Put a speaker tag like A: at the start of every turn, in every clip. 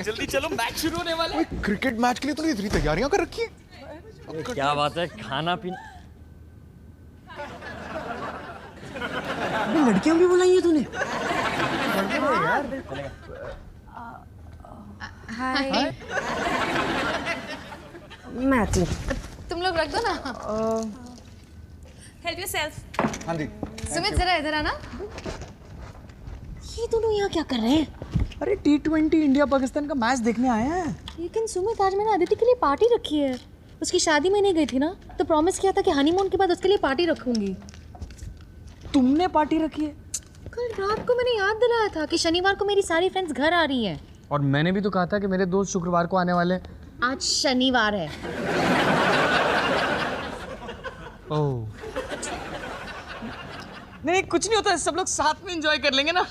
A: जल्दी चलो, मैच शुरू होने वाला है।
B: क्रिकेट मैच के लिए तूने इतनी तैयारियां कर रखी है?
C: क्या बात है, खाना पीना।
D: लड़कियां भी बुलाई है तूने?
E: हाय।
D: मैं आती हूँ।
E: तुम लोग रख दो ना। Help yourself.
B: हाँ जी।
E: सुमित जरा इधर आना।
D: ये दोनों यहाँ क्या कर रहे हैं?
F: अरे T20 इंडिया पाकिस्तान का मैच देखने आए हैं।
D: लेकिन सुमित, आज मैंने अदिति के लिए पार्टी रखी है। उसकी शादी में नहीं गई थी ना, तो प्रॉमिस किया था कि हनीमून के बाद उसके लिए पार्टी रखूंगी।
F: तुमने पार्टी रखी है?
D: कल रात को मैंने याद दिलाया था कि शनिवार को मेरी सारी फ्रेंड्स घर आ रही हैं।
F: और मैंने भी तो कहा था कि मेरे दोस्त शुक्रवार को आने वाले।
D: आज शनिवार है।
F: ओह नहीं, कुछ नहीं होता, सब लोग साथ में एंजॉय कर लेंगे ना।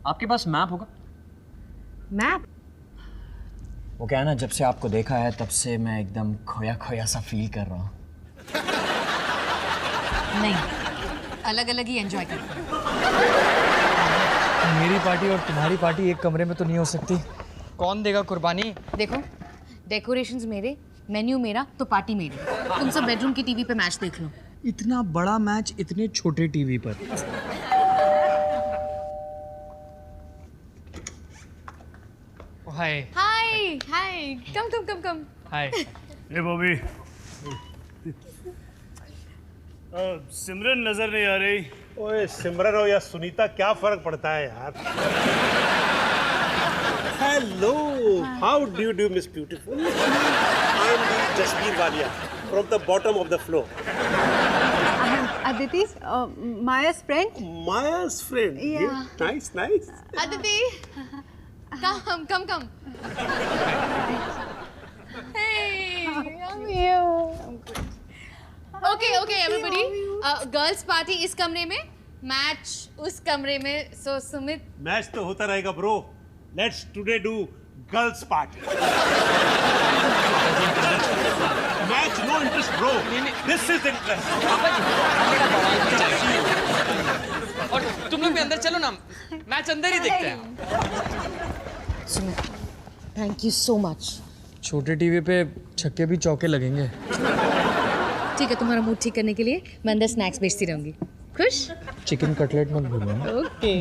C: आपके पास मैप होगा?
D: मैप?
C: वो क्या है ना, जब से आपको देखा है तब से मैं एकदम खोया खोया सा फील कर रहा हूँ।
E: नहीं, अलग अलग ही एंजॉय करते हैं।
F: मेरी पार्टी और तुम्हारी पार्टी एक कमरे में तो नहीं हो सकती। कौन देगा कुर्बानी?
E: देखो, डेकोरेशंस मेरे, मेन्यू मेरा, तो पार्टी मेरी। तुम सब बेडरूम की टीवी पे मैच देख लो।
F: इतना बड़ा मैच इतने छोटे टीवी पर। हाय
E: हाय हाय, कम।
F: हाय।
G: ए बॉबी, सिमरन नजर नहीं आ रही।
H: ओए सिमरन हो या सुनीता, क्या फर्क पड़ता है यार। Hello, how do you do miss beautiful? I am the Jasbir Walia from the bottom of the floor.
I: Aditi, Maya's friend.
H: Maya's friend.
I: Yeah.
H: Nice.
E: Aditi, come. Hey, I'm here. Okay, everybody. Girls party इस कमरे में, match उस कमरे में. So Sumit.
H: Match तो होता रहेगा bro. Let's today do girls party. Match no interest bro. This is interest.
F: और तुम लोग भी अंदर चलो ना, मैच अंदर ही देखते हैं।
D: Sumit, thank you so much.
F: छोटे टीवी पे छक्के भी चौके लगेंगे।
E: ठीक है, तुम्हारा मूड ठीक करने के लिए मैं अंदर स्नैक्स बेचती रहूंगी। खुश?
F: चिकन कटलेट मत भूलना।
E: ओके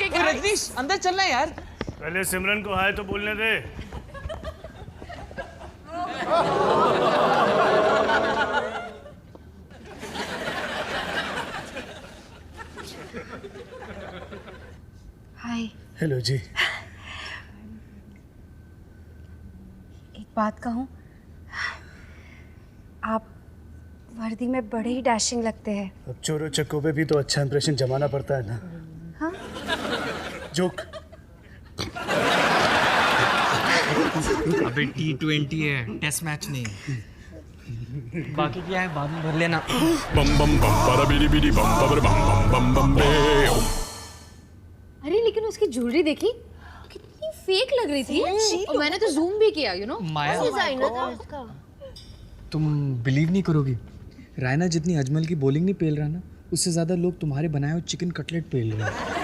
F: रजनीश, अंदर चलना है यार।
G: पहले सिमरन को हाय तो बोलने दे।
I: हाय।
H: हेलो जी।
I: एक बात कहूँ, आप वर्दी में बड़े ही डैशिंग लगते हैं।
H: अब चोरों चक्कों पे भी तो अच्छा इंप्रेशन जमाना पड़ता है ना।
I: हाँ?
H: जोक।
F: अबे T20 है, टेस्ट मैच नहीं है। बाकी क्या है बाद में भर लेना।
E: अरे लेकिन उसकी ज्वेलरी देखी, कितनी फेक लग रही थी। और मैंने तो जूम भी किया,
F: माया,
E: डिजाइनर था उसका।
F: तुम बिलीव नहीं करोगी, रायना जितनी अजमल की बॉलिंग नहीं पेल रहा ना, उससे ज्यादा लोग तुम्हारे बनाए हुए चिकन कटलेट पेल रहे हैं।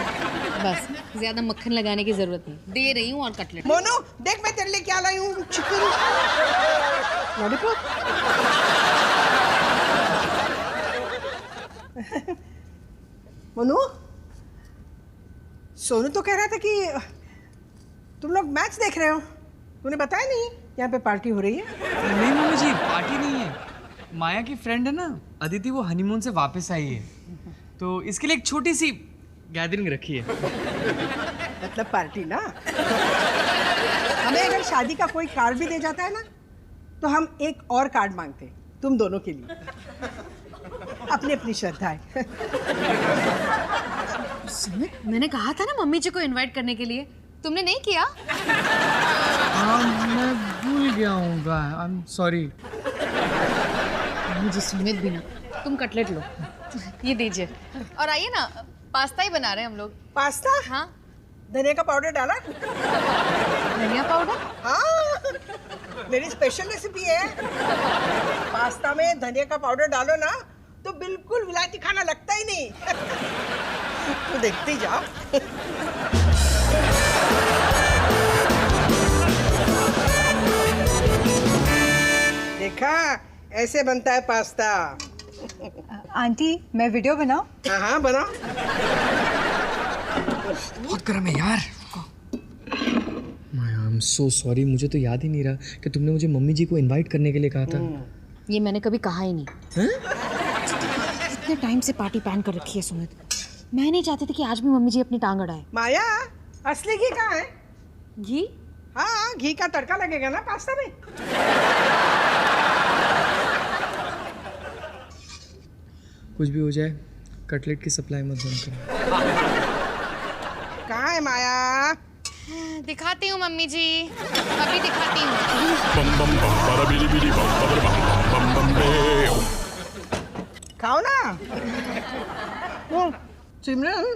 E: बस ज्यादा मक्खन लगाने की जरूरत नहीं, दे रही हूँ और कटलेट।
D: मोनू, देख मैं तेरे लिए क्या लाई हूँ। Chicken lollipop. मोनू, सोनू तो कह रहा था कि तुम लोग मैच देख रहे हो। तूने बताया नहीं यहाँ पे पार्टी हो रही है।
F: नहीं मम्मी जी, पार्टी नहीं है। माया की फ्रेंड है ना अदिति, वो हनीमून से वापस आई है, तो इसके लिए एक छोटी सी गैदरिंग रखी है।
D: मतलब पार्टी ना। हमें अगर शादी का कोई कार्ड भी दे जाता है ना, तो हम एक और कार्ड मांगते हैं तुम दोनों के लिए। अपनी अपनी श्रद्धाएं।
E: सुमित, मैंने कहा था ना मम्मी जी को इनवाइट करने के लिए, तुमने नहीं किया?
F: हाँ, मैं भूल गया हूँ। आई एम सॉरी।
E: मुझे सुमित भी ना। तुम कटलेट लो, ये दीजिए। और आइए ना, पास्ता ही बना रहे हैं हम लोग।
D: पास्ता?
E: हाँ।
D: धनिया का पाउडर डाला?
E: धनिया पाउडर?
D: हाँ, मेरी स्पेशल रेसिपी है। पास्ता में धनिया का पाउडर डालो ना, तो बिल्कुल विलायती खाना लगता ही नहीं। तो देखते ही जाओ। देखा, ऐसे बनता है पास्ता।
I: आंटी मैं वीडियो बनाऊं?
D: हाँ हाँ बनाओ।
F: बहुत गर्म है यार। आई एम सो सॉरी, मुझे तो याद ही नहीं रहा कि तुमने मुझे मम्मी जी को इनवाइट करने के लिए कहा था।
E: ये मैंने कभी कहा ही नहीं। इतने टाइम से पार्टी प्लान कर रखी है सुमित। मैं नहीं चाहती थी कि आज भी मम्मी जी अपनी टांग अड़ाए।
D: माया, असली घी कहाँ है?
E: घी?
D: हाँ, घी का तड़का लगेगा ना पास्ता में।
F: कुछ भी हो जाए, कटलेट की सप्लाई मत बंद करो।
D: कहाँ है माया?
E: दिखाती हूँ मम्मी जी, अभी दिखाती हूँ।
D: खाओ ना। सिमरन,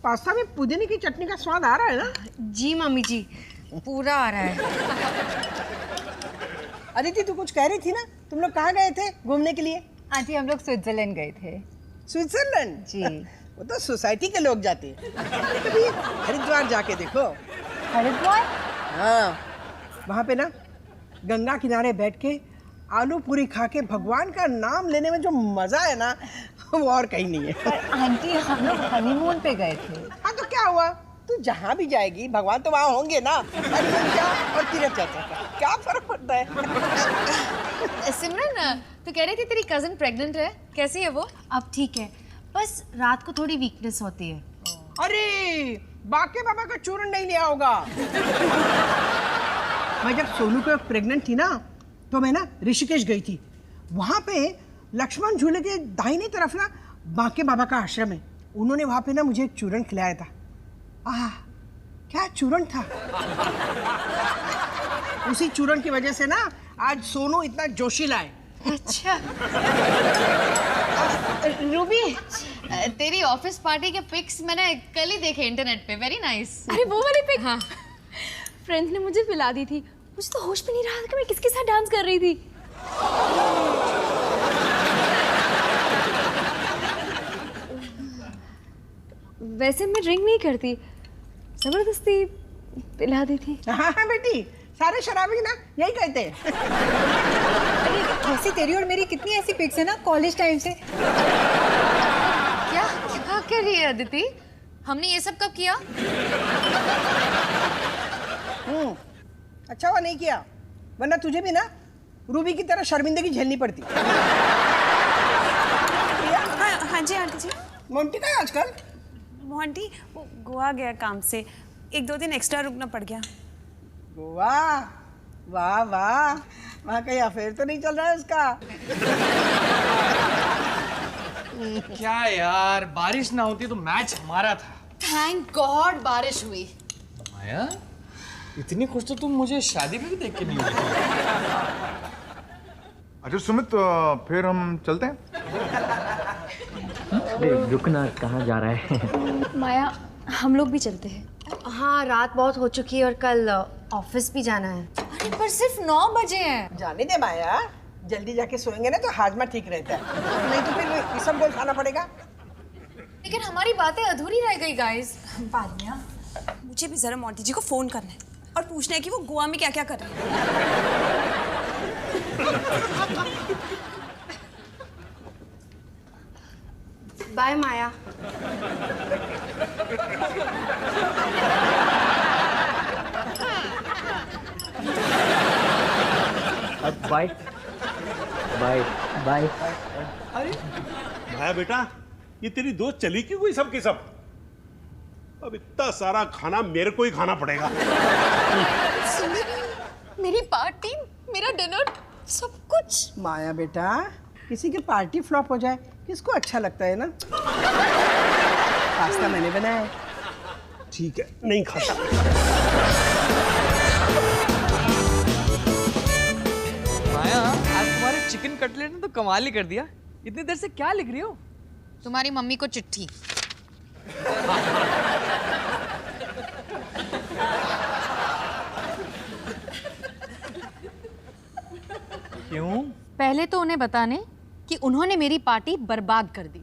D: पास्ता में पुदीने की चटनी का स्वाद आ रहा है ना?
I: जी मम्मी जी, पूरा आ रहा है।
D: अदिति, तू कुछ कह रही थी ना? तुम लोग कहाँ गए थे घूमने के लिए?
I: आंटी हम लोग स्विट्जरलैंड गए थे।
D: स्विट्जरलैंड?
I: जी।
D: वो तो सोसाइटी के लोग जाते हैं। कभी हरिद्वार जाके देखो।
I: हरिद्वार?
D: हाँ, वहाँ पे ना गंगा किनारे बैठ के आलू पूरी खा के भगवान का नाम लेने में जो मजा है ना, वो और कहीं नहीं है।
I: पर आंटी हम लोग हनीमून पे गए थे।
D: हाँ तो क्या हुआ? तू जहाँ भी जाएगी भगवान तो वहाँ होंगे ना। हनीमून जा और तीरथ चाचा का क्या फर्क पड़ता है?
E: सिमरन, तू कह रही थी तेरी कजन प्रेग्नेंट है, कैसी है वो?
I: अब ठीक है, बस रात को थोड़ी वीकनेस होती है।
D: अरे बाके बाबा का चूरन नहीं लिया होगा। मैं जब सोनू को प्रेग्नेंट थी ना, तो मैं ना ऋषिकेश गई थी। वहाँ पे लक्ष्मण झूले के दाहिनी तरफ ना बाके बाबा का आश्रम है। उन्होंने वहाँ पे ना मुझे एक चूरन खिलाया था। आह, क्या चूरन था। उसी चूरन की वजह से ना आज सोनू इतना जोशीला है।
I: अच्छा।
E: रूबी, तेरी ऑफिस पार्टी के पिक्स मैंने कल ही देखे इंटरनेट पे, वेरी नाइस।
J: अरे वो वाली पिक?
E: हाँ।
J: फ्रेंड्स ने मुझे पिला दी थी, मुझे तो होश भी नहीं रहा था कि मैं किसके साथ डांस कर रही थी। वैसे मैं ड्रिंक नहीं करती, जबरदस्ती पिला दी थी।
D: हाँ हाँ बेटी, सारे शराबी ना यही कहते हैं।
I: अरे कैसे तेरी और मेरी कितनी ऐसी पिक्स है ना कॉलेज टाइम से।
E: क्या क्या कर रही है अदिति? हमने ये सब कब किया?
D: अच्छा हुआ नहीं किया, वरना तुझे भी ना रूबी की तरह शर्मिंदगी झेलनी पड़ती।
J: हाँ जी आंटी जी।
D: मोंटी का है आजकल?
J: मोंटी वो गोवा गया काम से, 1-2 दिन एक्स्ट्रा रुकना पड़ गया।
D: गोवा? वाह वाह, वहाँ कहीं अफेयर तो नहीं चल रहा है उसका?
F: क्या यार, बारिश ना होती तो मैच हमारा था।
E: थैंक गॉड बारिश हुई।
F: माया, इतनी खुश तो तुम मुझे शादी में भी देख के नहीं हुई।
B: अच्छा सुमित, फिर हम चलते हैं।
C: रुकना, कहाँ जा रहा है?
J: माया हम लोग भी चलते हैं।
I: हाँ, रात बहुत हो चुकी है और कल ऑफिस भी जाना है।
E: अरे पर सिर्फ 9 बजे हैं।
D: जाने दे माया, जल्दी जाके सोएंगे ना तो हाजमा ठीक रहता है, नहीं तो फिर ये सब गोल खाना पड़ेगा।
E: लेकिन हमारी बातें अधूरी रह गई गाइस। बाद में
J: मुझे भी जरा मोंटी जी को फोन करना है और पूछना है कि वो गोवा में क्या क्या कर रहे हैं।
I: Bye Maya.
C: Bye bye bye.
H: अरे माया बेटा, ये तेरी दोस्त चली क्यों गई सब के सब? अब इतना सारा खाना मेरे को ही खाना पड़ेगा।
E: मेरी पार्टी, मेरा डिनर, सब कुछ।
D: माया बेटा, किसी की पार्टी फ्लॉप हो जाए किसको अच्छा लगता है ना? पास्ता मैंने बनाया है।
H: ठीक है, नहीं खाता।
F: माया, आज तुम्हारे चिकन कटलेट ने तो कमाल ही कर दिया। इतनी देर से क्या लिख रही हो?
E: तुम्हारी मम्मी को चिट्ठी।
F: क्यों?
E: पहले तो उन्हें बताने कि उन्होंने मेरी पार्टी बर्बाद कर दी।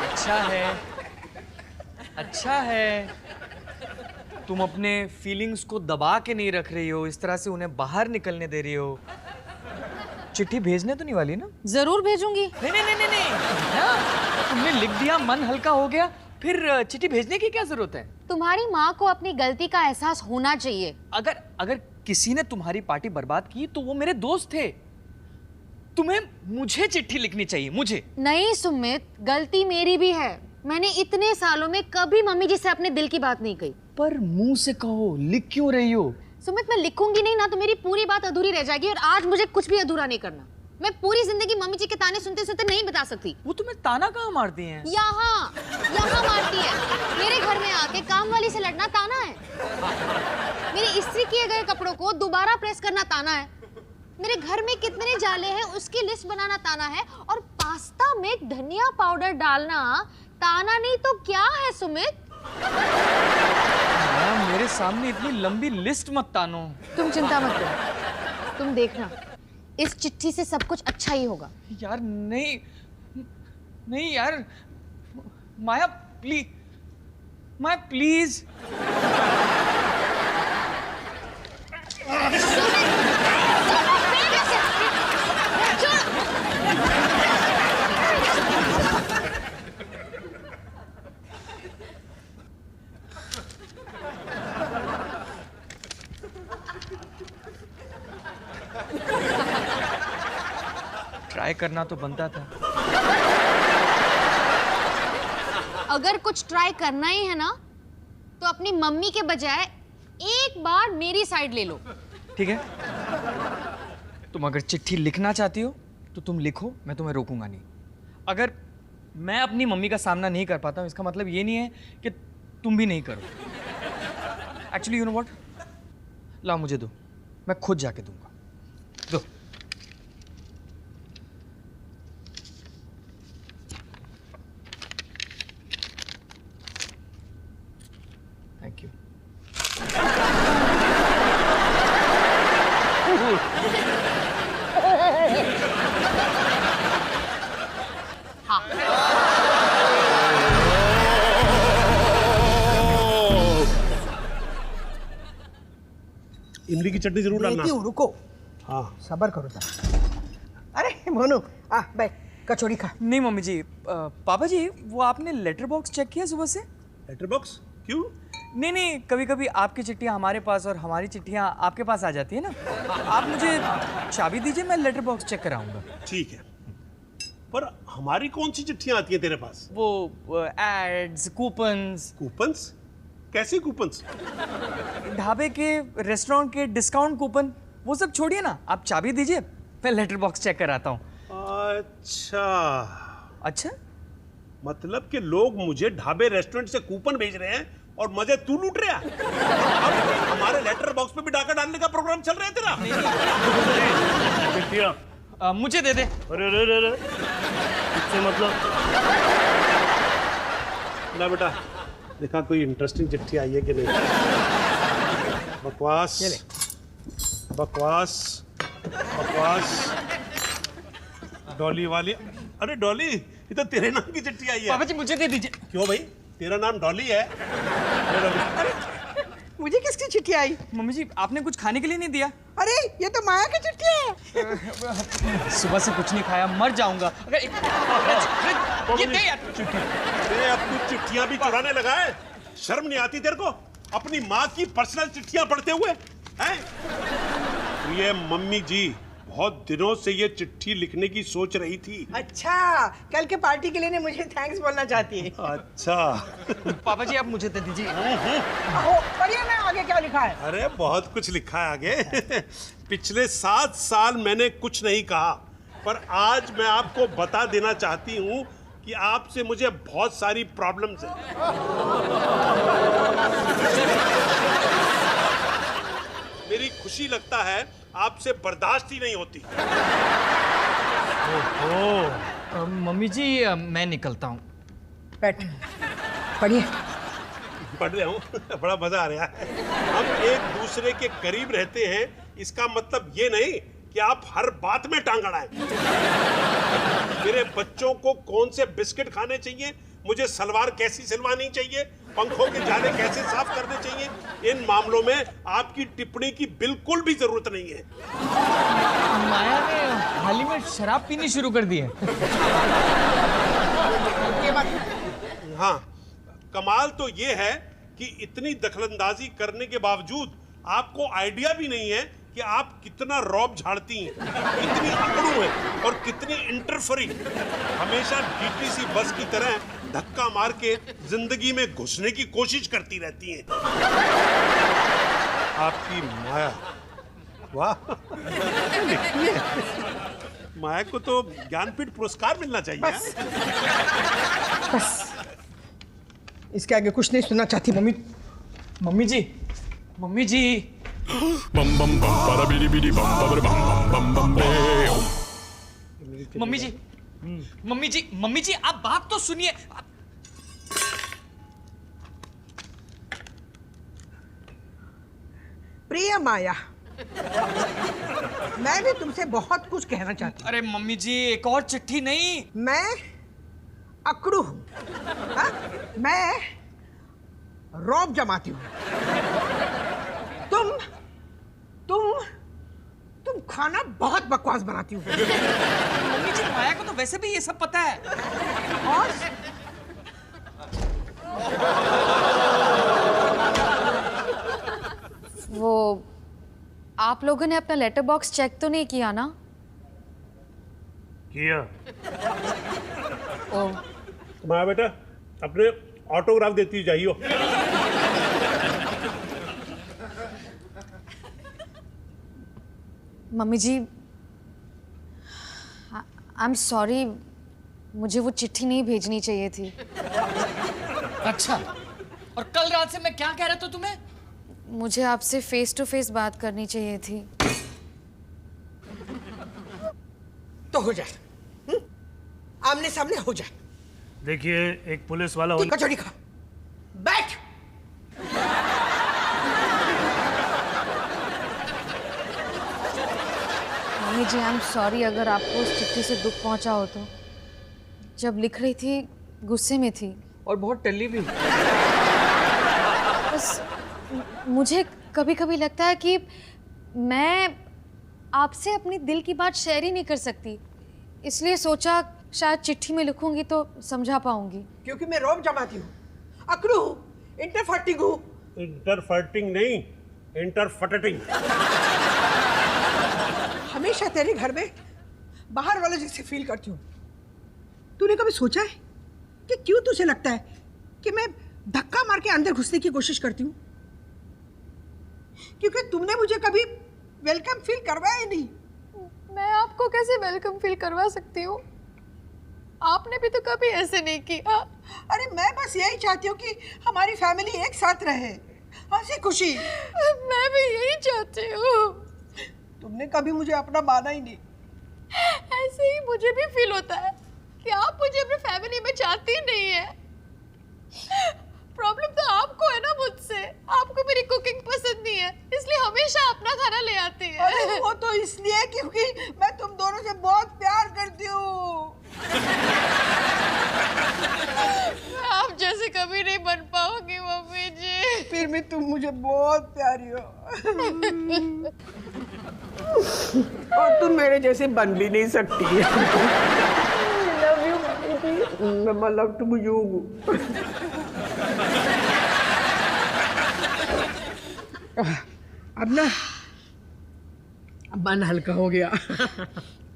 F: अच्छा है, अच्छा है। तुम अपने फीलिंग्स को दबा के नहीं रख रही हो, इस तरह से उन्हें बाहर निकलने दे रही हो। चिट्ठी भेजने तो नहीं वाली ना?
E: जरूर भेजूंगी।
F: नहीं नहीं नहीं नहीं, नहीं। हाँ, तुमने लिख दिया, मन हल्का हो गया, फिर चिट्ठी भेजने की क्या जरूरत है?
E: तुम्हारी माँ को अपनी गलती का एहसास होना चाहिए।
F: अगर किसी ने तुम्हारी पार्टी बर्बाद की तो वो मेरे दोस्त थे। तुम्हें मुझे चिट्ठी लिखनी चाहिए, मुझे
E: नहीं सुमित, गलती मेरी भी है। मैंने इतने सालों में कभी मम्मी जी से अपने दिल की बात नहीं कही।
F: पर मुंह से कहो, लिख क्यों रही हो?
E: सुमित, मैं लिखूंगी नहीं ना तो मेरी पूरी बात अधूरी रह जाएगी, और आज मुझे कुछ भी अधूरा नहीं करना। मैं पूरी जिंदगी मम्मी जी के ताने सुनते सुनते नहीं बता सकती।
F: वो तुम्हें ताना कहाँ मारती हैं?
E: यहाँ मारती है। मेरे घर में आके काम वाली से लड़ना ताना है। मेरे इस्त्री किए गए कपड़ों को दोबारा प्रेस करना ताना है। मेरे घर में कितने जाले हैं उसकी लिस्ट बनाना ताना है। और पास्ता में धनिया पाउडर डालना ताना नहीं तो क्या है सुमित?
F: मेरे सामने इतनी लंबी लिस्ट मत तानो।
E: तुम चिंता मत करो, तुम देखना, इस चिट्ठी से सब कुछ अच्छा ही होगा।
F: यार नहीं नहीं यार, माया प्लीज, माया प्लीज। ट्राई करना तो बनता था।
E: अगर कुछ ट्राई करना ही है ना तो अपनी मम्मी के बजाय एक बार मेरी साइड ले लो।
F: ठीक है, तुम अगर चिट्ठी लिखना चाहती हो तो तुम लिखो, मैं तुम्हें रोकूंगा नहीं। अगर मैं अपनी मम्मी का सामना नहीं कर पाता हूं, इसका मतलब ये नहीं है कि तुम भी नहीं करो। एक्चुअली यू नो व्हाट, लाओ मुझे दो, मैं खुद जाके दूंगा। दो। Thank you.
H: इमली की चटनी जरूर डालना।
D: रुको,
H: हाँ
D: सबर करो जरा। अरे मोनू, आ बैठ, कचौड़ी खा।
F: नहीं मम्मी जी, पापा जी वो आपने लेटर बॉक्स चेक किया सुबह से?
H: लेटर बॉक्स क्यों?
F: नहीं नहीं, कभी कभी आपकी चिट्ठियाँ हमारे पास और हमारी चिट्ठियाँ आपके पास आ जाती है ना। आप मुझे चाबी दीजिए, मैं लेटर बॉक्स चेक कराऊंगा।
H: ठीक है, पर हमारी कौन सी चिट्ठियां आती हैं तेरे पास?
F: वो एड्स, कूपन्स।
H: कूपन्स? कैसे कूपन्स?
F: ढाबे के, रेस्टोरेंट के डिस्काउंट कूपन, वो सब छोड़िए ना, आप चाबी दीजिए, मैं लेटर बॉक्स चेक कराता हूँ।
H: अच्छा
F: अच्छा,
H: मतलब कि लोग मुझे ढाबे रेस्टोरेंट से कूपन भेज रहे हैं और मजे तू लूट रहा है। अब हमारे लेटर बॉक्स में भी डाका डालने का प्रोग्राम चल रहा है तेरा?
G: चिट्ठियाँ
F: मुझे दे दे।
G: अरे रे रे रे, इससे मतलब?
H: ना बेटा, देखा कोई इंटरेस्टिंग चिट्ठी आई है कि नहीं? बकवास बकवास बकवास। डॉली वाली, अरे डॉली, ये तो तेरे नाम की चिट्ठी आई है।
F: पापा जी मुझे दे दीजिए।
H: क्यों भाई, तेरा नाम डॉली है?
D: अरे मुझे किसकी चिट्ठी आई?
F: मम्मी जी आपने कुछ खाने के लिए नहीं दिया?
D: अरे ये तो माया की चिट्ठी है।
F: सुबह से कुछ नहीं खाया, मर जाऊंगा अगर ये दे यार।
H: अरे अब तू चिट्ठियां भी चुराने लगा है? शर्म नहीं आती तेरे को अपनी माँ की पर्सनल चिट्ठियां पढ़ते हुए हैं? तो ये मम्मी जी बहुत दिनों से ये चिट्ठी लिखने की सोच रही थी।
D: अच्छा, कल के पार्टी के लिए मुझे थैंक्स बोलना चाहती है।
H: अच्छा
F: पापा जी आप मुझे दे दीजिए।
D: पढ़िए ना आगे क्या लिखा है।
H: अरे बहुत कुछ लिखा है आगे। पिछले 7 साल मैंने कुछ नहीं कहा, पर आज मैं आपको बता देना चाहती हूँ कि आपसे मुझे बहुत सारी प्रॉब्लम्स हैं। मेरी खुशी लगता है आपसे बर्दाश्त ही नहीं होती।
F: मम्मी जी मैं निकलता हूँ।
D: बैठ, पढ़िए।
H: पढ़ रहा हूँ, बड़ा मजा आ रहा है। हम एक दूसरे के करीब रहते हैं, इसका मतलब ये नहीं कि आप हर बात में टांग अड़ाएं। मेरे बच्चों को कौन से बिस्किट खाने चाहिए, मुझे सलवार कैसी सिलवानी चाहिए, पंखों के जाले कैसे साफ करने चाहिए, इन मामलों में आपकी टिप्पणी की बिल्कुल भी जरूरत नहीं है।
F: माया ने हाल ही में शराब पीनी शुरू कर दी है।
H: हाँ, कमाल तो ये है कि इतनी दखलंदाजी करने के बावजूद आपको आइडिया भी नहीं है कि आप कितना रौब झाड़ती हैं, कितनी अकड़ू हैं और कितनी इंटरफेरिंग। हमेशा डीटीसी बस की तरह धक्का मार के जिंदगी में घुसने की कोशिश करती रहती हैं। आपकी माया, वाह, माया को तो ज्ञानपीठ पुरस्कार मिलना चाहिए।
D: बस बस, इसके आगे कुछ नहीं सुनना चाहती।
F: मम्मी जी
K: बम बम बम para bidi bidi bam bam bam bam bam
F: mummy ji आप बात तो सुनिए।
D: प्रिय माया, मैं भी तुमसे बहुत कुछ कहना चाहती हूँ।
F: अरे मम्मी जी, एक और चिट्ठी नहीं।
D: मैं अकड़ू हूँ, हाँ? मैं रौब जमाती हूँ। तुम खाना बहुत बकवास बनाती हो।
F: मम्मी जी, माया को तो वैसे भी ये सब पता है।
D: और
J: वो आप लोगों ने अपना लेटर बॉक्स चेक तो नहीं किया ना?
G: किया।
J: ओ,
H: माया बेटा, अपने ऑटोग्राफ देती जाइयो।
J: Mummy ji, I am sorry, मुझे वो चिट्ठी नहीं भेजनी चाहिए थी।
F: अच्छा, और कल रात से मैं क्या कह रहा था तुम्हें?
J: मुझे आपसे फेस टू फेस बात करनी चाहिए थी।
D: तो हो जाए, आमने सामने हो जाए।
G: देखिए, एक पुलिस वाला
D: कचौड़ी खा, बैठ।
J: Mummy ji, I am sorry अगर आपको उस चिट्ठी से दुख पहुंचा हो तो। जब लिख रही थी गुस्से में थी
F: और बहुत टल्ली भी।
J: बस मुझे कभी कभी लगता है कि मैं आपसे अपनी दिल की बात शेयर ही नहीं कर सकती, इसलिए सोचा शायद चिट्ठी में लिखूंगी तो समझा पाऊंगी।
D: क्योंकि मैं रौब जमाती हूँ, अकड़ू हूँ, इंटरफर्टिंग हूँ।
H: इंटरफर्टिंग नहीं, इंटरफटटिंग।
D: हमेशा तेरे घर में बाहर वाले जैसे फील करती हूँ। तूने कभी सोचा है कि क्यों तुझे लगता है कि मैं धक्का मार के अंदर घुसने की कोशिश करती हूँ? क्योंकि तुमने मुझे कभी वेलकम फील करवाया ही नहीं।
J: मैं आपको कैसे वेलकम फील करवा सकती हूँ? आपने भी तो कभी ऐसे नहीं किया।
D: अरे मैं बस यही चाहती हूँ कि हमारी फैमिली एक साथ रहे, हंसी खुशी।
J: मैं भी यही चाहती हूँ।
D: तुमने कभी मुझे अपना माना ही नहीं।
J: ऐसे ही मुझे भी फील होता है कि आप मुझे अपनी फैमिली में चाहती ही नहीं है। प्रॉब्लम तो आपको है ना मुझसे। आपको मेरी कुकिंग पसंद नहीं है, इसलिए हमेशा अपना खाना ले आती है।
D: अरे वो तो इसलिए क्योंकि मैं तुम दोनों से बहुत प्यार करती हूँ।
J: आप जैसे कभी नहीं बन पाओगी मम्मी जी।
D: फिर भी तुम मुझे बहुत प्यारी हो। और तुम मेरे जैसे बन भी नहीं सकती। लव यू मम्मी जी। मैं लव टू यू। अब ना मन हल्का हो गया।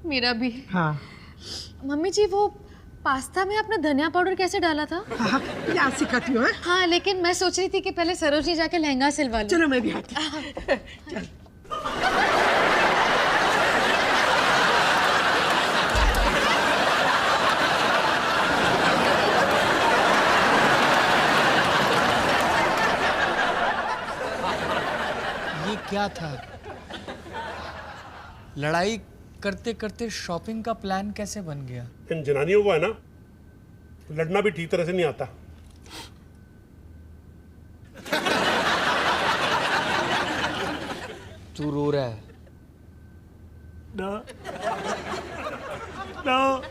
J: मेरा भी।
D: हाँ
J: मम्मी जी, वो पास्ता में आपने धनिया पाउडर कैसे डाला था?
D: हाँ, याद सिखाती हूँ।
J: हाँ, लेकिन मैं सोच रही थी कि पहले सरोजनी जाके लहंगा सिलवा लूं।
D: चलो मैं भी आती हूँ। चल।
F: ये क्या था? लड़ाई करते करते शॉपिंग का प्लान कैसे बन गया?
H: इन जनानियों को है ना, लड़ना भी ठीक तरह से नहीं आता।
F: तू रो रहा है?
G: ना ना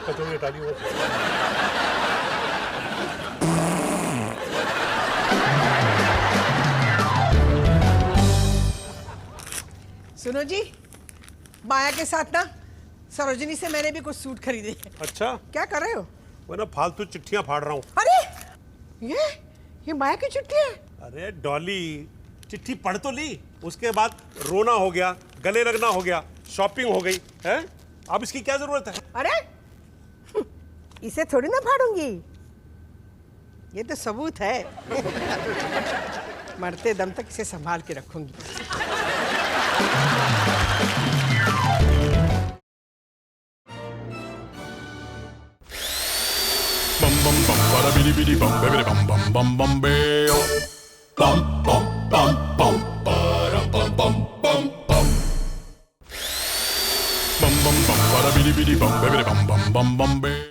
H: कचौड़ी हटा दी वो।
D: सुनो जी, माया के साथ ना सरोजिनी से मैंने भी कुछ सूट खरीदे।
H: अच्छा,
D: क्या कर रहे हो?
H: मैं ना फालतू चिट्ठियां फाड़ रहा हूँ।
D: अरे ये माया की चिट्ठी है।
H: अरे डॉली, चिट्ठी पढ़ तो ली, उसके बाद रोना हो गया, गले लगना हो गया, शॉपिंग हो गई है। अब इसकी क्या जरूरत है?
D: अरे इसे थोड़ी ना फाड़ूंगी, ये तो सबूत है। मरते दम तक इसे संभाल के रखूंगी।
K: Bum bum bum, bada bidi bidi bum, baby bum bum bum bum beo. Bum bum bum bum, bada bum bum bum bum. Bum bum bum, bada bidi bidi bum, baby bum bum bum bum beo.